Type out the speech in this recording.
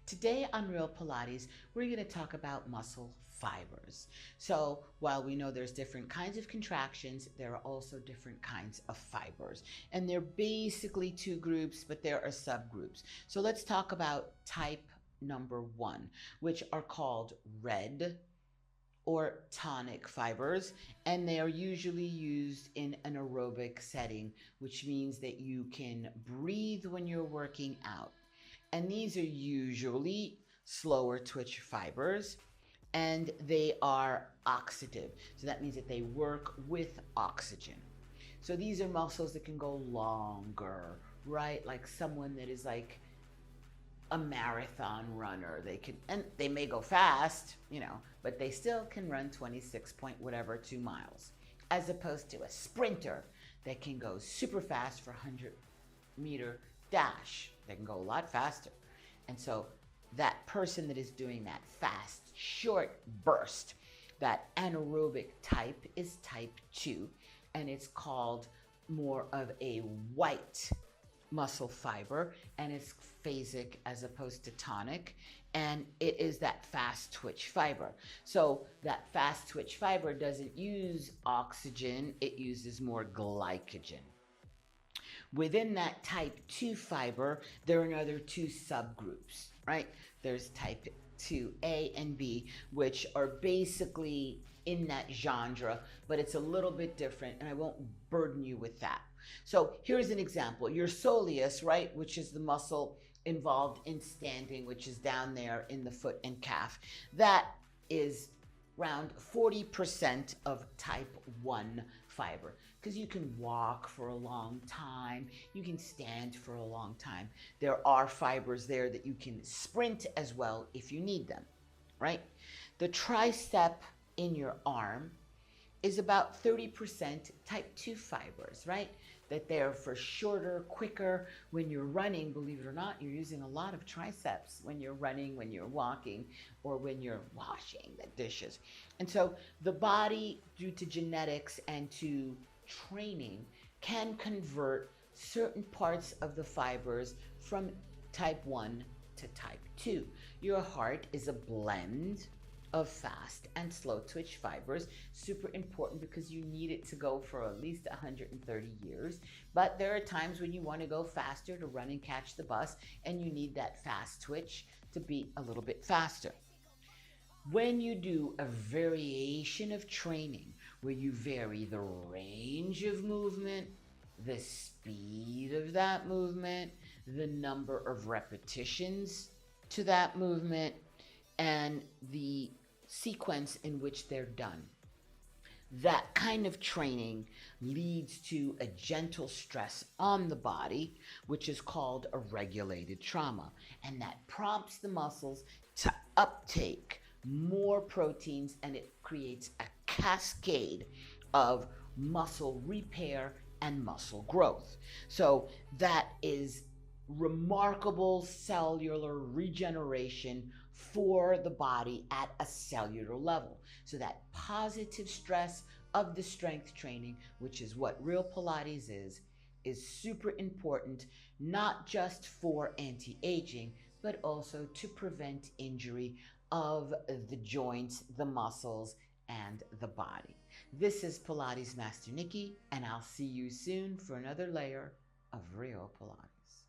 Today on Real Pilates, we're going to talk about muscle fibers. So while we know there's different kinds of contractions, there are also different kinds of fibers. And they're basically two groups, but there are subgroups. So let's talk about type number 1, which are called red or tonic fibers, and they are usually used in an aerobic setting, which means that you can breathe when you're working out. And these are usually slower twitch fibers, and they are oxidative. So that means that they work with oxygen. So these are muscles that can go longer, right? Like someone that is like a marathon runner. They can, and they may go fast, but they still can run 26 point whatever 2 miles, as opposed to a sprinter that can go super fast for 100-meter dash. They can go a lot faster. And so that person that is doing that fast, short burst, that anaerobic type is type 2, and it's called more of a white muscle fiber, and it's phasic as opposed to tonic, and it is that fast twitch fiber. So that fast twitch fiber doesn't use oxygen, it uses more glycogen. Within that type 2 fiber, there are another 2 subgroups, right? There's type 2A and B, which are basically in that genre, but it's a little bit different, and I won't burden you with that. So here's an example. Your soleus, right, which is the muscle involved in standing, which is down there in the foot and calf, that is around 40% of type 1 fiber, because you can walk for a long time, you can stand for a long time. There are fibers there that you can sprint as well if you need them, right? The tricep in your arm is about 30% type 2 fibers, right? That they're for shorter, quicker. When you're running, believe it or not, you're using a lot of triceps when you're running, when you're walking, or when you're washing the dishes. And so the body, due to genetics and to training, can convert certain parts of the fibers from type 1 to type 2. Your heart is a blend of fast and slow twitch fibers. Super important because you need it to go for at least 130 years. But there are times when you want to go faster to run and catch the bus, and you need that fast twitch to be a little bit faster. When you do a variation of training where you vary the range of movement, the speed of that movement, the number of repetitions to that movement, and the sequence in which they're done, that kind of training leads to a gentle stress on the body, which is called a regulated trauma. And that prompts the muscles to uptake more proteins, and it creates a cascade of muscle repair and muscle growth. So that is remarkable cellular regeneration for the body at a cellular level. So that positive stress of the strength training, which is what Real Pilates is super important, not just for anti-aging, but also to prevent injury of the joints, the muscles, and the body. This is Pilates Master Nikki, and I'll see you soon for another layer of Real Pilates.